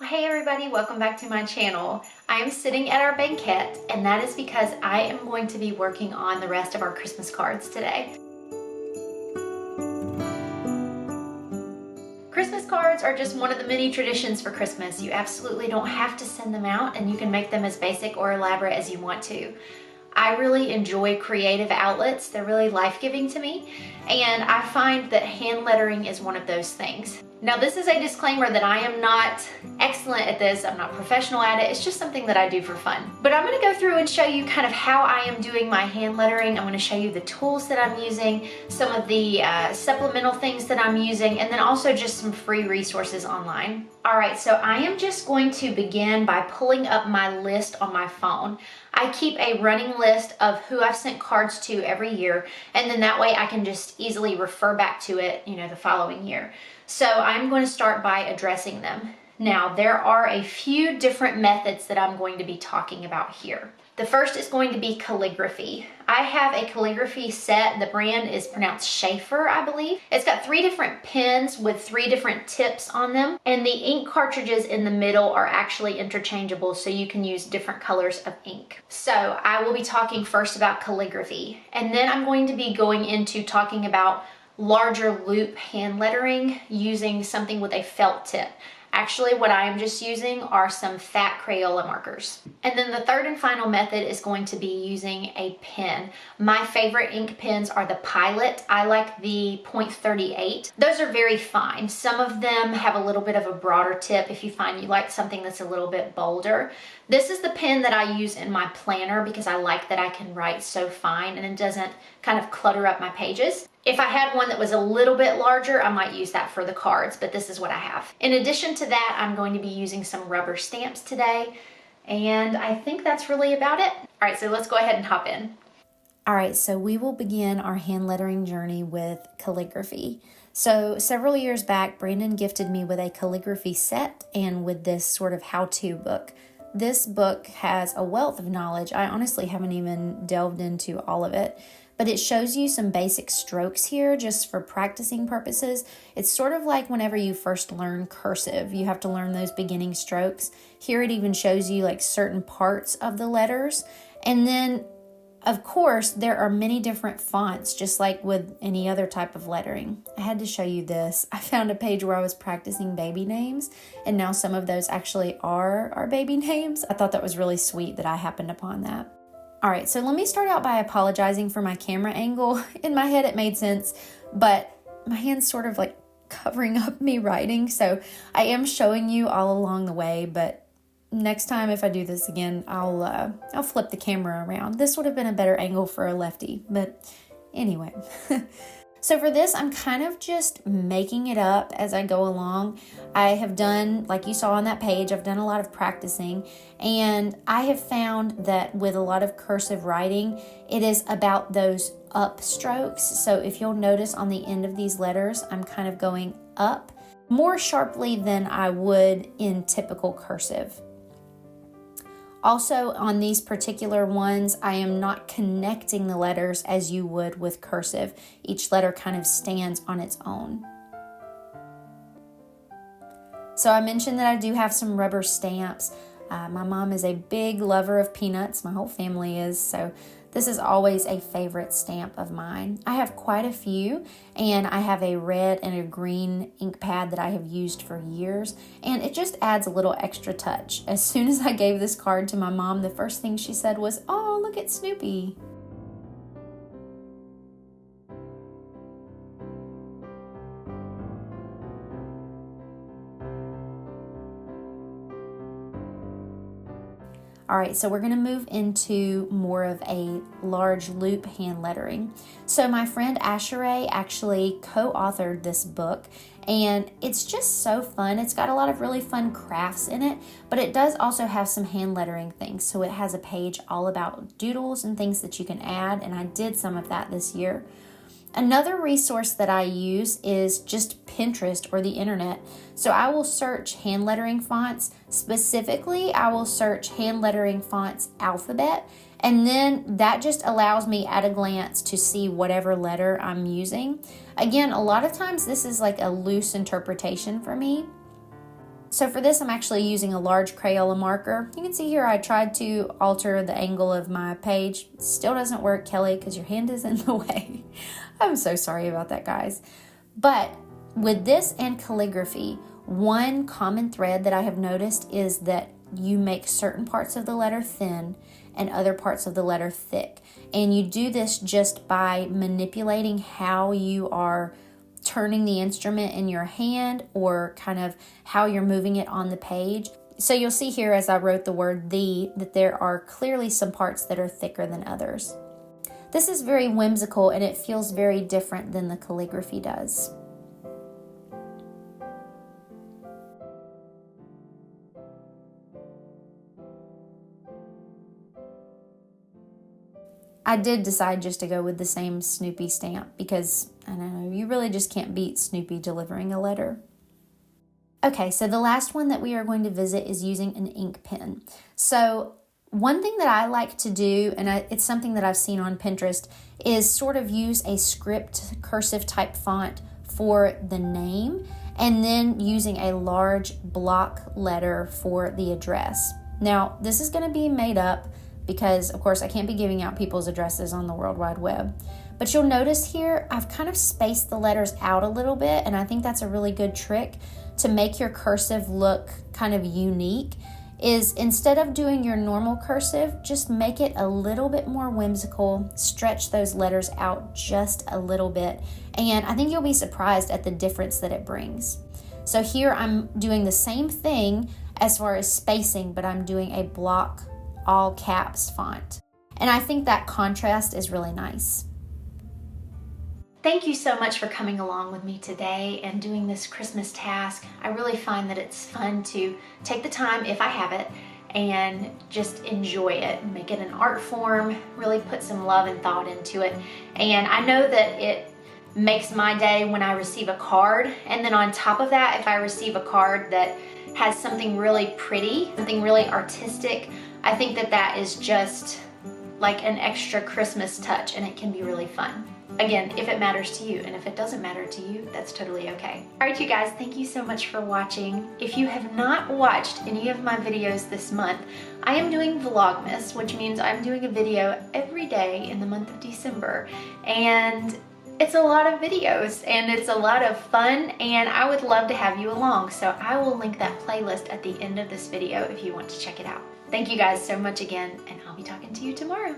Hey everybody, welcome back to my channel. I am sitting at our banquette, and that is because I am going to be working on the rest of our Christmas cards today. Christmas cards are just one of the many traditions for Christmas. You absolutely don't have to send them out, and you can make them as basic or elaborate as you want to. I really enjoy creative outlets. They're really life-giving to me, and I find that hand lettering is one of those things. Now, this is a disclaimer that I am not excellent at this. I'm not professional at it. It's just something that I do for fun. But I'm gonna go through and show you kind of how I am doing my hand lettering. I'm gonna show you the tools that I'm using, some of the supplemental things that I'm using, and then also just some free resources online. All right, so I am just going to begin by pulling up my list on my phone. I keep a running list of who I've sent cards to every year, and then that way I can just easily refer back to it, the following year. So I'm going to start by addressing them. Now, there are a few different methods that I'm going to be talking about here. The first is going to be calligraphy. I have a calligraphy set. The brand is pronounced Schaefer, I believe. It's got 3 different pens with 3 different tips on them, and the ink cartridges in the middle are actually interchangeable, so you can use different colors of ink. So I will be talking first about calligraphy, and then I'm going to be going into talking about larger loop hand lettering using something with a felt tip. Actually, what I am just using are some fat Crayola markers. And then the third and final method is going to be using a pen. My favorite ink pens are the Pilot. I like the .38. Those are very fine. Some of them have a little bit of a broader tip if you find you like something that's a little bit bolder. This is the pen that I use in my planner because I like that I can write so fine and it doesn't kind of clutter up my pages. If I had one that was a little bit larger, I might use that for the cards, but this is what I have. In addition to that, I'm going to be using some rubber stamps today, and I think that's really about it. All right, so let's go ahead and hop in. All right, so we will begin our hand lettering journey with calligraphy. So several years back, Brandon gifted me with a calligraphy set and with this sort of how-to book. This book has a wealth of knowledge. I honestly haven't even delved into all of it, but it shows you some basic strokes here just for practicing purposes. It's sort of like whenever you first learn cursive, you have to learn those beginning strokes. Here it even shows you like certain parts of the letters. And then, of course, there are many different fonts, just like with any other type of lettering. I had to show you this. I found a page where I was practicing baby names, and now some of those actually are our baby names. I thought that was really sweet that I happened upon that. All right, so let me start out by apologizing for my camera angle. In my head, it made sense, but my hand's sort of like covering up me writing, so I am showing you all along the way, but next time if I do this again, I'll flip the camera around. This would have been a better angle for a lefty, but anyway. So for this, I'm kind of just making it up as I go along. I have done, like you saw on that page, I've done a lot of practicing, and I have found that with a lot of cursive writing, it is about those up strokes. So if you'll notice on the end of these letters, I'm kind of going up more sharply than I would in typical cursive. Also, on these particular ones, I am not connecting the letters as you would with cursive. Each letter kind of stands on its own. So I mentioned that I do have some rubber stamps. My mom is a big lover of peanuts. My whole family is, so this is always a favorite stamp of mine. I have quite a few, and I have a red and a green ink pad that I have used for years, and it just adds a little extra touch. As soon as I gave this card to my mom, the first thing she said was, "Oh, look at Snoopy." All right, so we're gonna move into more of a large loop hand lettering. So my friend Asheray actually co-authored this book, and it's just so fun. It's got a lot of really fun crafts in it, but it does also have some hand lettering things. So it has a page all about doodles and things that you can add, and I did some of that this year. Another resource that I use is just Pinterest or the internet. So I will search hand lettering fonts. Specifically, I will search hand lettering fonts alphabet, and then that just allows me at a glance to see whatever letter I'm using. Again, a lot of times this is like a loose interpretation for me. So for this, I'm actually using a large Crayola marker. You can see here I tried to alter the angle of my page. It still doesn't work, Kelly, because your hand is in the way. I'm so sorry about that, guys. But with this and calligraphy, one common thread that I have noticed is that you make certain parts of the letter thin and other parts of the letter thick. And you do this just by manipulating how you are turning the instrument in your hand or kind of how you're moving it on the page. So you'll see here as I wrote the word "the" that there are clearly some parts that are thicker than others. This is very whimsical and it feels very different than the calligraphy does. I did decide just to go with the same Snoopy stamp because, I don't know, you really just can't beat Snoopy delivering a letter. Okay, so the last one that we are going to visit is using an ink pen. So one thing that I like to do, and it's something that I've seen on Pinterest, is sort of use a script cursive type font for the name and then using a large block letter for the address. Now, this is going to be made up because, of course, I can't be giving out people's addresses on the World Wide Web. But you'll notice here, I've kind of spaced the letters out a little bit, and I think that's a really good trick to make your cursive look kind of unique, is instead of doing your normal cursive, just make it a little bit more whimsical, stretch those letters out just a little bit, and I think you'll be surprised at the difference that it brings. So here I'm doing the same thing as far as spacing, but I'm doing a block all caps font. And I think that contrast is really nice. Thank you so much for coming along with me today and doing this Christmas task. I really find that it's fun to take the time, if I have it, and just enjoy it, make it an art form, really put some love and thought into it. And I know that it makes my day when I receive a card, and then on top of that, if I receive a card that has something really pretty, something really artistic, I think that that is just like an extra Christmas touch, and it can be really fun. Again, if it matters to you, and if it doesn't matter to you, that's totally okay. All right, you guys, thank you so much for watching. If you have not watched any of my videos this month, I am doing vlogmas, which means I'm doing a video every day in the month of December. And it's a lot of videos and it's a lot of fun, and I would love to have you along. So I will link that playlist at the end of this video if you want to check it out. Thank you guys so much again, and I'll be talking to you tomorrow.